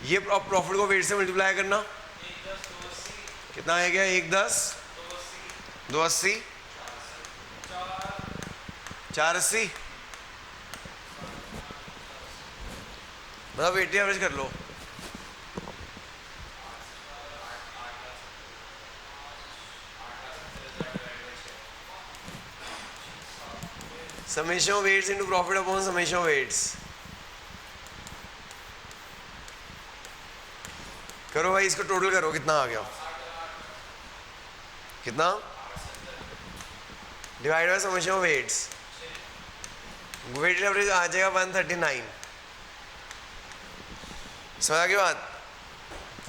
ये प्रॉफिट को वेट से मल्टीप्लाई करना, कितना है क्या, 110 280 480, मतलब वेटेड एवरेज कर लो। Summation of weights into profit upon summation of weights. करो भाई, इसको टोटल करो, कितना आ गया, कितना, divide by summation of weights, weighted average आ जाएगा 139। समझा की बात।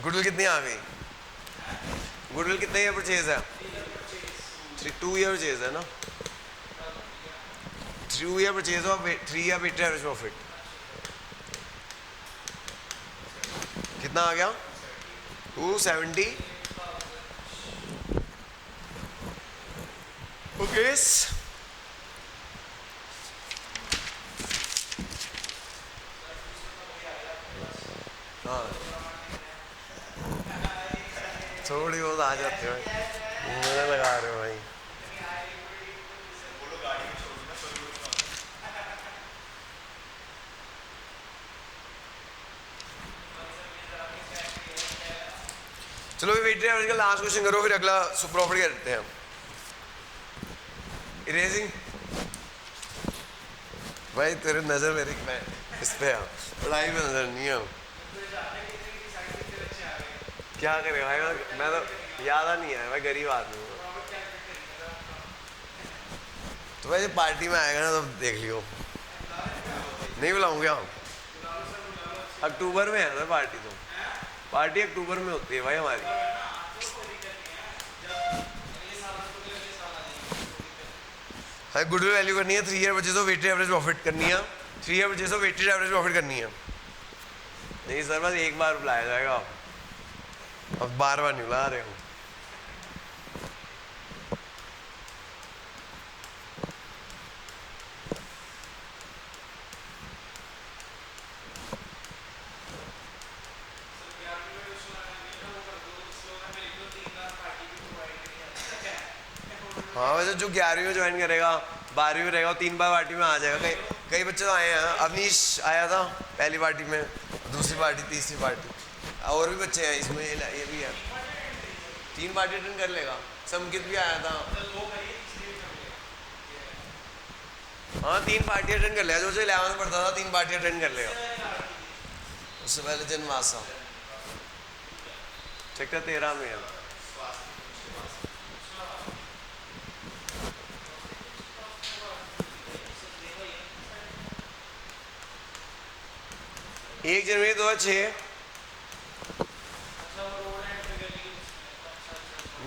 गुडविल कितनी आ गई, गुडविल कितने ईयर परचेज है, 2 ईयर परचेज है ना, 2 year purchase of 3 year weighted average profit, कितना आ गया 270। ओके, हाँ थोड़ी बहुत आ जाती है, मैंने लगा रहे हो भाई। चलो वेटेड एवरेज का लास्ट क्वेश्चन करो, फिर अगला प्रॉफिट करते हैं। इरेजिंग भाई, तेरे नजर मेरी इस पे है, पढ़ाई में नजर नहीं है। क्या करें भाई, मैं तो याद नहीं है, मैं गरीब आदमी हूँ। तो भाई जब पार्टी में आएगा ना तो देख लियो, नहीं बुलाऊंगे हम। अक्टूबर में है ना पार्टी, तो पार्टी अक्टूबर में होती है भाई हमारी। भाई गुडविल वैल्यू करनी है, 3 year purchase of weighted average profit करनी है, 3 year purchase of weighted average profit करनी है। नहीं सर, बस एक बार बुलाया जाएगा, अब बार बार नहीं बुला रहे हो। हाँ वैसे जो 11वीं में ज्वाइन करेगा 12वीं में रहेगा, 3 बार पार्टी में आ जाएगा। कई बच्चे तो आए हैं, अवनीश आया था पहली पार्टी में, दूसरी पार्टी, तीसरी पार्टी, और भी बच्चे हैं इसमें, ये भी है, 3 पार्टी अटेंड कर लेगा। समकित भी आया था, हाँ 3 पार्टी अटेंड कर लेगा, जो 11th पढ़ता था 3 पार्टी अटेंड कर लेगा। उससे पहले जनवासा सेक्टर 13 में है। एक जनवरी 2006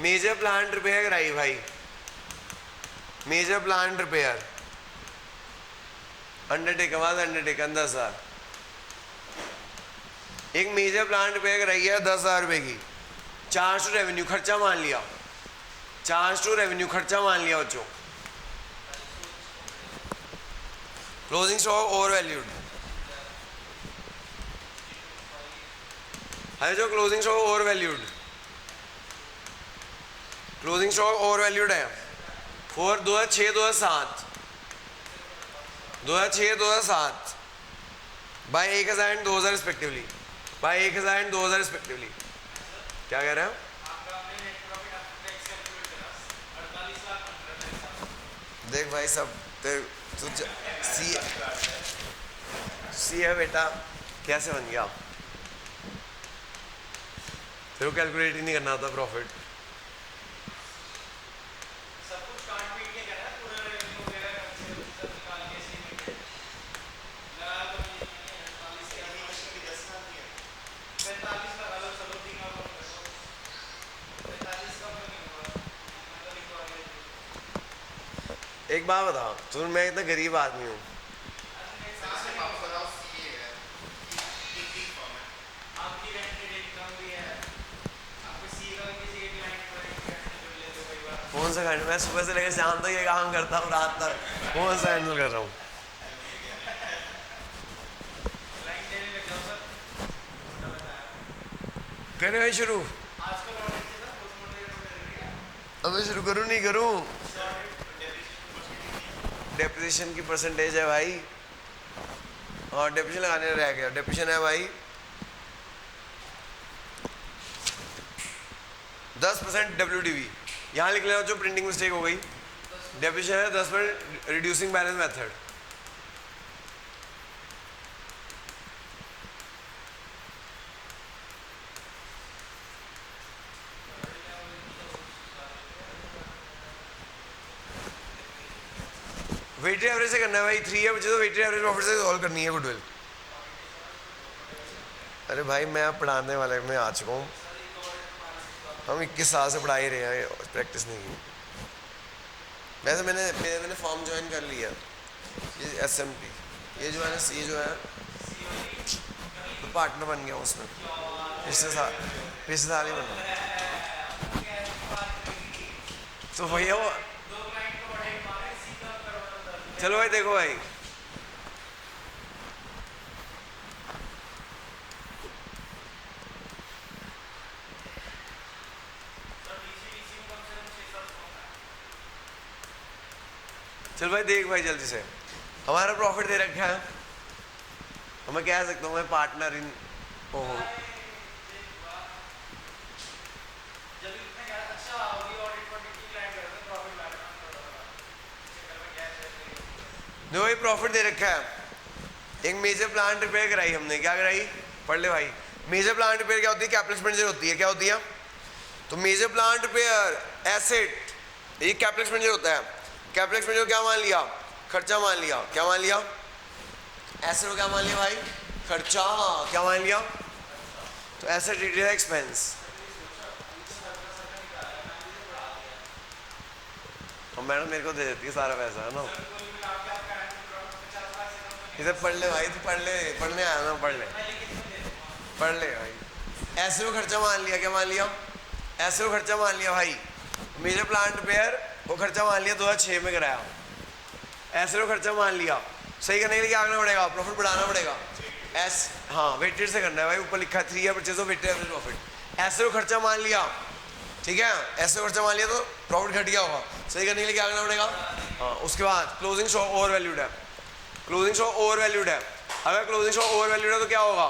मेजर प्लांट रिपेयर कराई भाई, मेजर प्लांट रिपेयर अंडरटेकन, बाद अंडरटेकन 10,000। एक मेजर प्लांट रिपेयर कराई है 10,000 रुपये की, चार्ज टू रेवेन्यू खर्चा मान लिया, चार्ज टू रेवेन्यू खर्चा मान लिया बच्चों। क्लोजिंग स्टॉक ओवर वैल्यूड है, जो closing stock over valued, closing stock over valued है for 2006 2007 by 1,000 and 2,000 respectively, by 1,000 and 2,000 respectively. क्या कह रहे हैं, देख भाई सब सी है बेटा, कैसे बन गया, फिर वो कैलकुलेट ही नहीं करना होता प्रॉफिट। एक बात बताओ, तुम मैं इतना गरीब आदमी हूँ, कौन सा हैंडल, मैं सुबह से लेकर शाम तक ये काम करता हूँ, रात तक कौन सा हैंडल कर रहा हूँ। करें भाई शुरू? अबे शुरू करूँ नहीं करूँ? डेप्रिसिएशन की परसेंटेज है भाई। और डेप्रिसिएशन लगाने रह गया। डेप्रिसिएशन है भाई 10% WDV। यहाँ लिख लेना जो प्रिंटिंग मिस्टेक हो गई। डेप्रिसिएशन है 10% reducing balance method. Weighted average से करना है भाई। 3 है बच्चे तो वेटेड एवरेज प्रॉफिट से सॉल्व करनी है गुडविल। अरे भाई मैं पढ़ाने वाले में आ चुका हूँ। हम 21 साल से पढ़ा ही रहे हैं, प्रैक्टिस नहीं की। वैसे मैंने फॉर्म ज्वाइन कर लिया, ये SMT। ये जो है ना, ये जो है तो पार्टनर बन गया उसमें। पिछले साल ही बना। तो भैया वो चलो भाई देखो भाई, चल भाई देख भाई जल्दी से। हमारा प्रॉफिट दे रखा है, तो मैं कह सकता हूँ मैं पार्टनर इन हूँ। जो ये प्रॉफिट दे रखा है, एक मेजर प्लांट रिपेयर कराई हमने। क्या कराई? पढ़ ले भाई। मेजर प्लांट रिपेयर क्या होती है? कैपिटल एक्सपेंडिचर होती है। क्या होती है? तो मेजर प्लांट रिपेयर एसेट, ये कैपिटल एक्सपेंडिचर होता है। कैपिटल एक्सपेंडिचर क्या मान लिया? खर्चा मान लिया। क्या मान लिया? एसेट को क्या मान लिया भाई? खर्चा। क्या मान लिया? तो एसेट ट्रीटेड एज एक्सपेंस। और मैडम मेरे को दे देती है सारा पैसा, है ना। इधर पढ़ ले भाई, तू पढ़ ले, पढ़ने आया ना, पढ़ ले भाई। ऐसे को खर्चा मान लिया। क्या मान लिया? ऐसे को खर्चा मान लिया भाई। मेजर प्लांट रिपेयर वो खर्चा मान लिया 2006 में कराया। ऐसे को खर्चा मान लिया। सही करने के लिए क्या करना पड़ेगा? प्रॉफिट बढ़ाना पड़ेगा। हाँ वेटेड से करना है भाई। ऊपर लिखा है 3 purchase of weighted average profit. ऐसे को खर्चा मान लिया, ठीक है। ऐसे खर्चा मान लिया तो प्रॉफिट घट गया होगा। सही करने के लिए क्या करना पड़ेगा? हाँ उसके बाद क्लोजिंग स्टॉक ओवर वैल्यूड है। क्लोजिंग स्टॉक ओवर वैल्यूड है। अगर क्लोजिंग स्टॉक ओवर वैल्यूड है तो क्या होगा?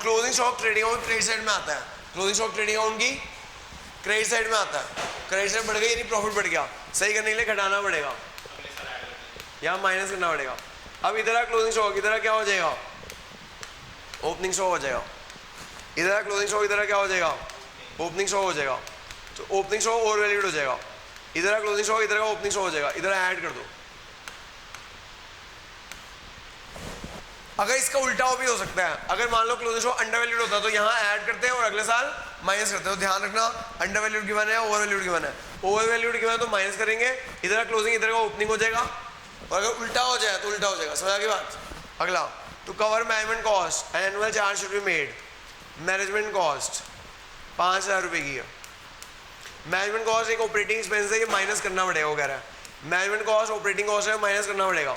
Closing stock trading account credit side में आता है। क्लोजिंग स्टॉक ट्रेडिंग अकाउंट की क्रेडिट साइड में आता है। क्रेडिट साइड बढ़ गई यानी प्रॉफिट बढ़ गया। सही करने के लिए घटाना पड़ेगा, यहाँ माइनस करना पड़ेगा। अब इधर क्लोजिंग स्टॉक, इधर क्या हो जाएगा? ओपनिंग स्टॉक हो जाएगा। इधर क्लोजिंग स्टॉक, इधर क्या हो जाएगा? ओपनिंग स्टॉक हो जाएगा। तो ओपनिंग स्टॉक ओवर वैल्यूड हो जाएगा। इधर क्लोजिंग स्टॉक, इधर का ओपनिंग स्टॉक हो जाएगा। इधर ऐड कर दो। अगर इसका उल्टा भी हो सकता है। अगर मान लो क्लोजिंग स्टॉक अंडर वैल्यूड होता है तो यहाँ ऐड करते हैं और अगले साल माइनस करते हैं। तो ध्यान रखना, अंडर वैल्यूड गिवन है, ओवर वैल्यूड गिवन है। ओवर वैल्यूड गिवन है तो माइनस करेंगे। इधर क्लोजिंग, इधर का ओपनिंग हो जाएगा। और अगर उल्टा हो जाए तो उल्टा हो जाएगा। समझ आ गई बात? अगला, to cover management cost and annual charge should be made. Management cost 5000 रुपये की है। मैनेजमेंट कॉस्ट एक ऑपरेटिंग एक्सपेंस है, ये माइनस करना पड़ेगा। वो कह रहा है मैनेजमेंट कॉस्ट ऑपरेटिंग कॉस्ट है, माइनस करना पड़ेगा।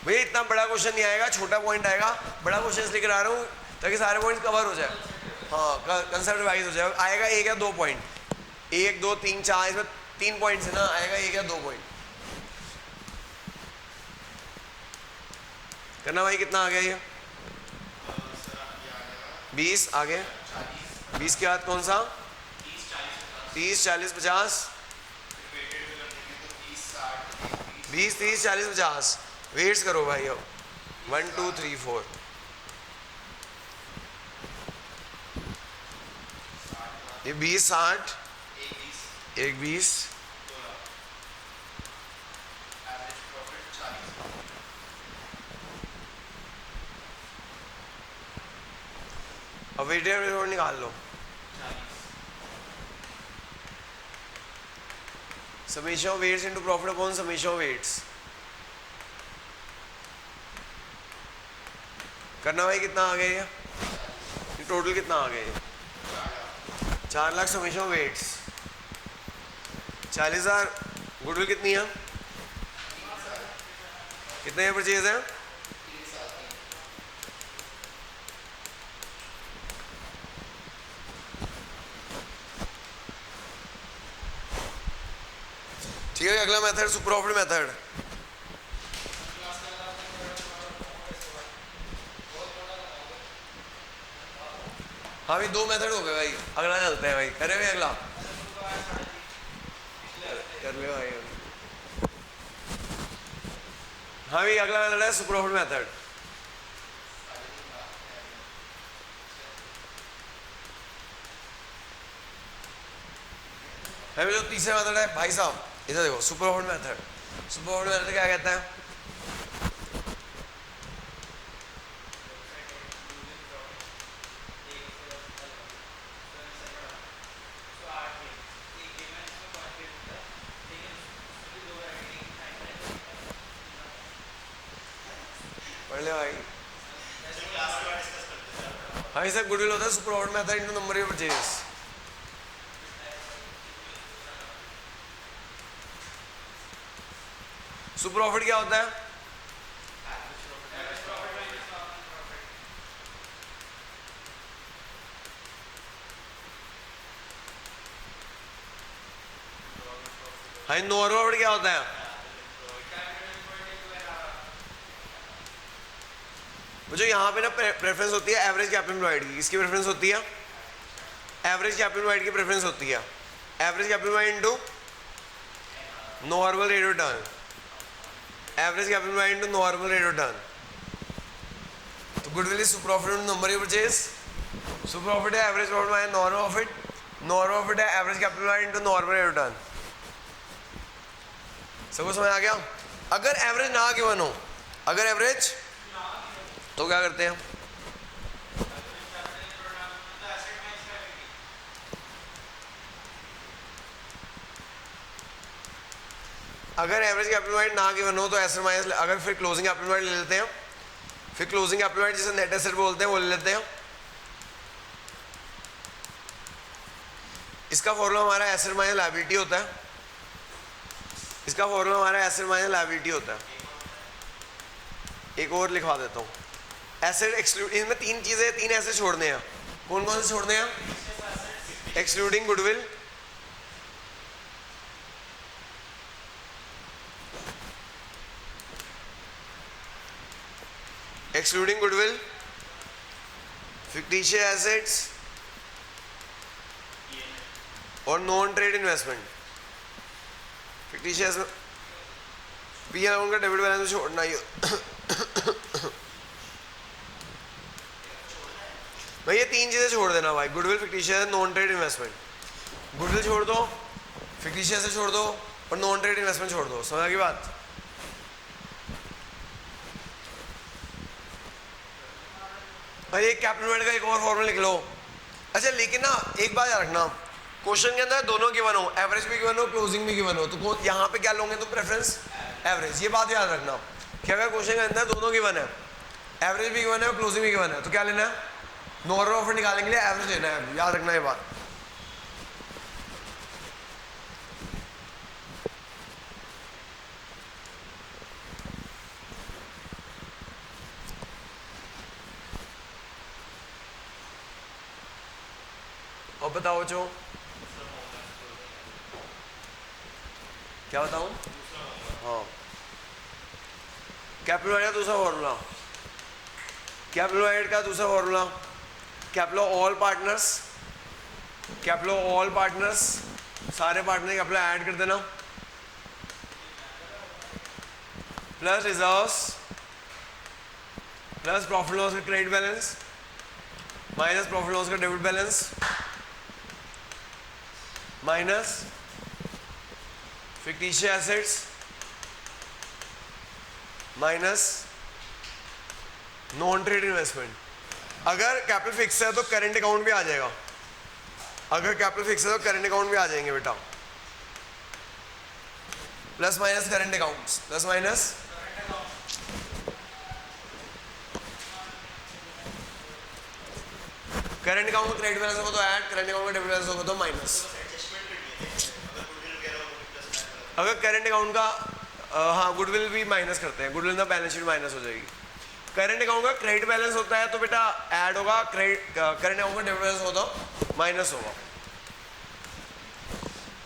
भैया इतना बड़ा क्वेश्चन नहीं आएगा, छोटा पॉइंट आएगा। बड़ा क्वेश्चन इसलिए करा रहा हूँ ताकि सारे पॉइंट कवर हो जाए। हाँ कंसेप्ट वाइज हो जाए। आएगा 1 या 2 पॉइंट, 1 2 3 4, इसमें 3 पॉइंट्स है ना, आएगा 1 या 2 पॉइंट करना भाई। कितना आ गया ये? 20 आगे। 20 के बाद कौन सा? 30 40 50। 20 30 40 50 वेट्स करो भाई। अब 1 2 3 4 ये 20 60 1 20 अब वेटेड एवरेज निकाल लो। Summation of weights into profit upon summation of weights करना भाई। कितना आ गया ये टोटल? कितना आ गया ये? 4 lakh summation of weights. 40,000 goodwill कितनी है? कितने परचेज है? ठीक है, अगला मेथड सुपर प्रॉफिट मेथड। हाँ भाई 2 मेथड हो गए भाई, अगला चलते हैं भाई, करे भाई अगला कर ले भाई। हाँ भाई अगला मेथड है सुपर प्रॉफिट मेथड। है जो तीसरा मेथड है भाई साहब, इधर देखो super profit method. Super profit method क्या कहता है? पढ़ ले भाई। हाँ सर गुडविल होता है super profit method into number of purchase. Super profit क्या होता है? हाँ नॉर्मल प्रॉफिट क्या होता है? जो यहाँ पे ना प्रेफरेंस होती है एवरेज कैपिटल एम्प्लॉयड की, किसकी प्रेफरेंस होती है? एवरेज कैपिटल एम्प्लॉयड की प्रेफरेंस होती है। Average capital employed into normal rate of return, average capital employed into normal rate of return. तो goodwill is super profit into number of purchase. Super profit है average profit minus normal profit, normal profit है average capital employed into normal rate of return. सबको समझ आ गया? अगर average ना given हो, अगर एवरेज तो क्या करते हैं? अगर एवरेज कैपिटल एम्प्लॉयड ना गिवन हो तो एसेट माइनस, अगर फिर क्लोजिंग कैपिटल एम्प्लॉयड ले लेते हैं। फिर क्लोजिंग कैपिटल एम्प्लॉयड जिसे नेट एसेट बोलते हैं वो ले लेते हैं। इसका फॉर्मूला हमारा एसेट माइनस लायबिलिटी होता है। इसका फॉर्मूला हमारा एसेट माइनस लायबिलिटी होता है। एक और लिखवा देता हूँ, एसेट एक्सक्लूड, इसमें 3 चीजें, 3 एसेट छोड़ने हैं। कौन कौन से छोड़ने हैं? Excluding goodwill, excluding goodwill, fictitious assets और non trade investment. Fictitious P L का डेबिट बैलेंस छोड़ना ही भाई, ये 3 चीजें छोड़ देना भाई, goodwill, fictitious, non trade investment. Goodwill छोड़ दो, फिक्टिशियस से छोड़ दो और नॉन ट्रेड इन्वेस्टमेंट छोड़ दो। समझ की बात? भाई एक कैपिटल का एक और फॉर्मूला लिख लो। अच्छा लेकिन ना एक बात याद रखना, क्वेश्चन के अंदर दोनों गिवन हो, एवरेज भी गिवन हो, क्लोजिंग भी गिवन हो, तो यहाँ पे क्या लोगे तो प्रेफरेंस एवरेज। ये बात याद रखना कि अगर क्वेश्चन के अंदर दोनों गिवन है, एवरेज भी गिवन है और क्लोजिंग भी गिवन है, तो क्या लेना है? नॉर्मल प्रॉफिट निकालने के लिए एवरेज लेना है। याद रखना ये बात। और बताओ जो क्या बताऊं? हाँ कैपिटल का दूसरा फॉर्मूला, कैपिटल का दूसरा formula, capital all partners, capital all partners, सारे पार्टनर कैपिटल ऐड कर देना, plus reserves plus profit loss का credit balance minus profit loss का debit balance minus fictitious assets minus non trade investment. अगर capital fix है तो current account भी आ जाएगा, अगर कैपिटल फिक्स है तो करंट अकाउंट भी आ जाएंगे बेटा। Plus minus current accounts, plus minus current account का क्रेडिट बैलेंस होगा तो ऐड, करंट अकाउंट का डेबिट बैलेंस होगा तो माइनस। अगर करंट अकाउंट का हाँ गुडविल भी माइनस करते हैं, गुडविल का बैलेंस शीट माइनस हो जाएगी। करंट अकाउंट का क्रेडिट बैलेंस होता है तो बेटा ऐड होगा, क्रेडिट करंट अकाउंट का डेबिट बैलेंस होता तो माइनस होगा।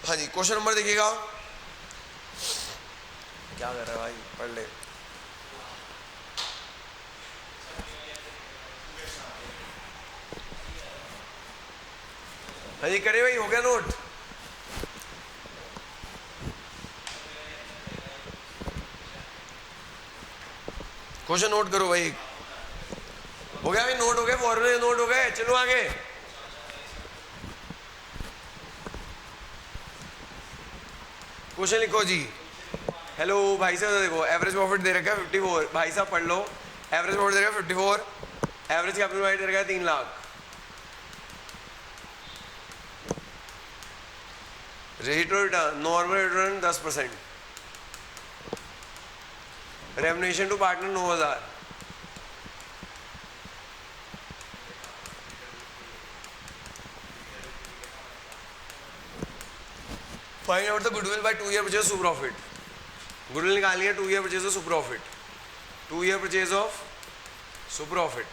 हाँ जी क्वेश्चन नंबर देखिएगा, क्या कर रहा है भाई, पढ़ ले। हाँ जी करे भाई, हो गया नोट? क्वेश्चन नोट करो भाई। हो गया भाई, नोट हो गए, फॉर्मूले नोट हो गए, चलो आगे। क्वेश्चन लिखो जी। हेलो भाई साहब, देखो एवरेज प्रॉफिट दे रखा है 54, भाई साहब पढ़ लो। एवरेज प्रॉफिट दे रखा है 54, एवरेज कैपिटल दे रखा है 3 lakh, rate of return normal return 10%, remuneration to partner 9000, find out the goodwill by 2 year purchase of super profit. Goodwill निकालनी है 2 year purchase of super profit, 2 year purchase of super profit.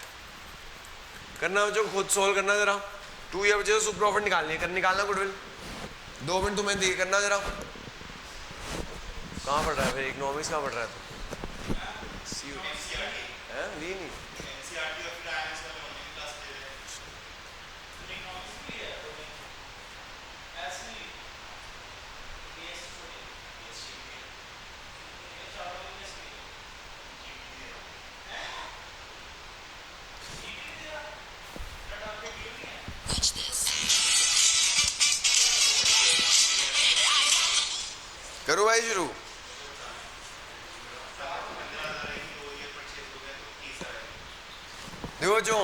करना जो खुद solve करना जरा। 2 year purchase of super profit निकालनी है, निकालना गुडविल। 2 मिनट तुम्हें दिए, करना जरा। कहाँ पढ़ रहा है फिर, इकोनॉमिक्स कहाँ पढ़ रहा है तू? ली नहीं। करो भाई शुरू। देखो जो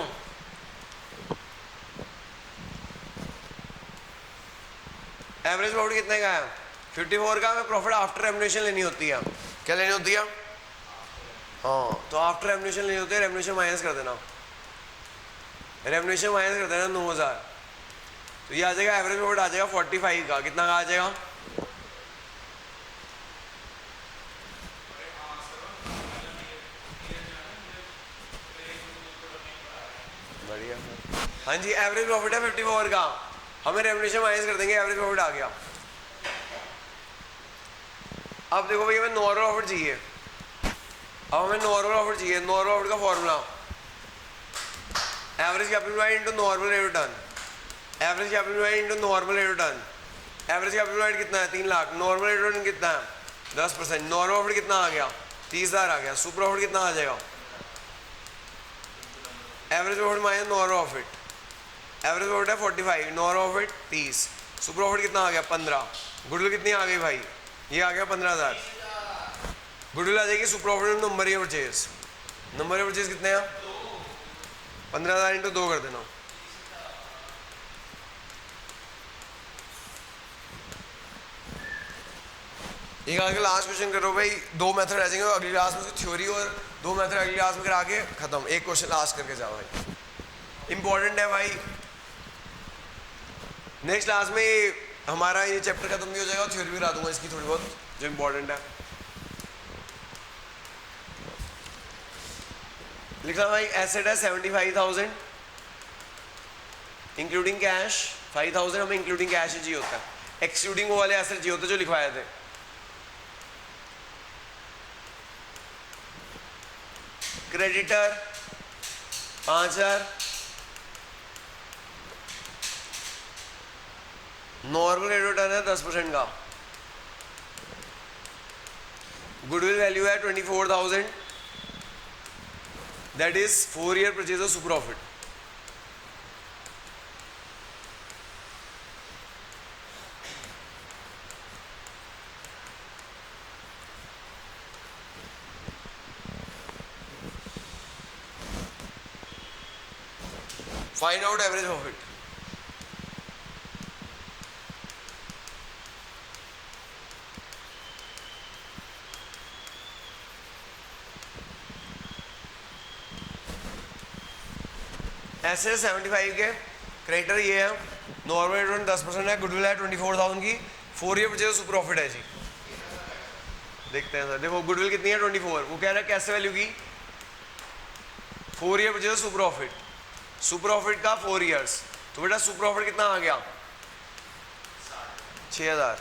एवरेज प्रॉफिट कितने का है 54 का, हमें प्रॉफिट आफ्टर रेम्युनरेशन लेनी होती है। क्या लेनी होती है? हाँ, तो आफ्टर रेम्युनरेशन लेनी होती है, रेम्युनरेशन माइनस कर देना, रेम्युनरेशन माइनस कर देना 9000, तो ये आ जाएगा एवरेज प्रॉफिट आ जाएगा 45 का। कितना का आ जाएगा? बढ़िया। हाँ जी, एवरेज प्रॉफिट है 54 का, हमें रेम्युनरेशन माइनस कर देंगे, एवरेज प्रॉफिट आ गया। अब देखो भाई, हमें नॉर्मल प्रॉफिट चाहिए। अब हमें नॉर्मल प्रॉफिट चाहिए। नॉर्मल प्रॉफिट का formula average capital employed into normal rate of return, average capital employed into normal rate of return. Average capital employed कितना है? 3 lakh. Normal rate of return कितना है? 10%। नॉर्मल प्रॉफिट कितना आ गया? 30,000 आ गया। सुपर प्रॉफिट कितना आ जाएगा? Average profit minus normal profit, average profit है 45, नॉर्मल प्रॉफिट 30, सुपर प्रॉफिट कितना आ गया? 15। गुडविल कितनी आ गई भाई? ये आ गया 15,000। गुडविल आ जाएगी super profit number of purchase. Number of purchase कितने हैं? 15,000 इंटू 2 कर देना। एक आगे लास्ट क्वेश्चन करो भाई। 2 मेथड रह जाएंगे अगली क्लास में, थ्योरी और 2 मेथड अगली क्लास में करा के खत्म। एक क्वेश्चन लास्ट करके जाओ भाई, इंपॉर्टेंट है भाई। नेक्स्ट क्लास में हमारा ये चैप्टर खत्म भी हो जाएगा और थ्योरी भी करा दूंगा इसकी थोड़ी बहुत जो इंपॉर्टेंट है। लिखना भाई, एसेट है 75,000 इंक्लूडिंग कैश, 5,000 हमें इंक्लूडिंग कैश ही चाहिए होता है, एक्सक्लूडिंग वो वाले एसेट चाहिए होते जो लिखवाए थे। Creditor 5,000, normal rate of return है 10% का, गुडविल वैल्यू है 24,000, that is 4 year purchase of super profit. Find out average profit. ऐसे 75 के, क्रेडिटर ये है, नॉर्मल रिटर्न 10% है, गुडविल है 24,000 की, 4 ईयर परचेज सुपर प्रॉफिट है जी। देखते हैं सर, देखो गुडविल कितनी है 24, वो कह रहा है कैसे वैल्यू की 4 year purchase super profit, super profit का 4 ईयर्स, तो बेटा सुपर प्रॉफिट कितना आ गया 6,000।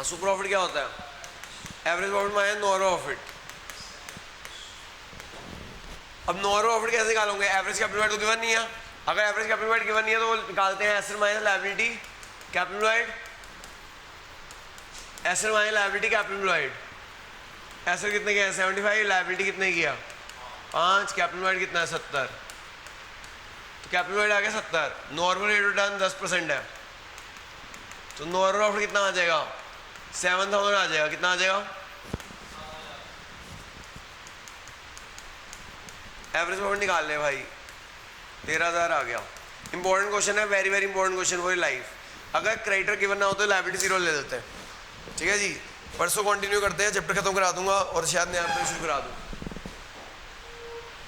सुपर प्रॉफिट क्या होता है? Average profit minus normal profit. अब नॉर्मल प्रॉफिट कैसे निकालोगे? एवरेज कैपिटल एम्प्लॉयड तो गिवन नहीं है। अगर एवरेज कैपिटल एम्प्लॉयड गिवन नहीं है तो वो निकालते हैं asset minus liability capital employed, asset minus liability capital employed. Asset कितने किया? 75, लायबिलिटी कितने किया? 5, कैपिटल एम्प्लॉयड कितना है? 70। तो कैपिटल एम्प्लॉयड आ गया 70। नॉर्मल रेट ऑफ रिटर्न 10% है, तो नॉर्मल प्रॉफिट कितना आ जाएगा? 7000 आ जाएगा। कितना आ जाएगा? एवरेज प्रॉफिट निकाल ले भाई, 13000 आ गया। इंपॉर्टेंट क्वेश्चन है, very very important question for life. अगर क्रेडिटर गिवन ना हो तो लायबिलिटी 0 ले देते हैं। ठीक है जी, परसों कंटिन्यू करते हैं, चैप्टर खत्म करा दूंगा और शायद नया शुरू करा दूँ।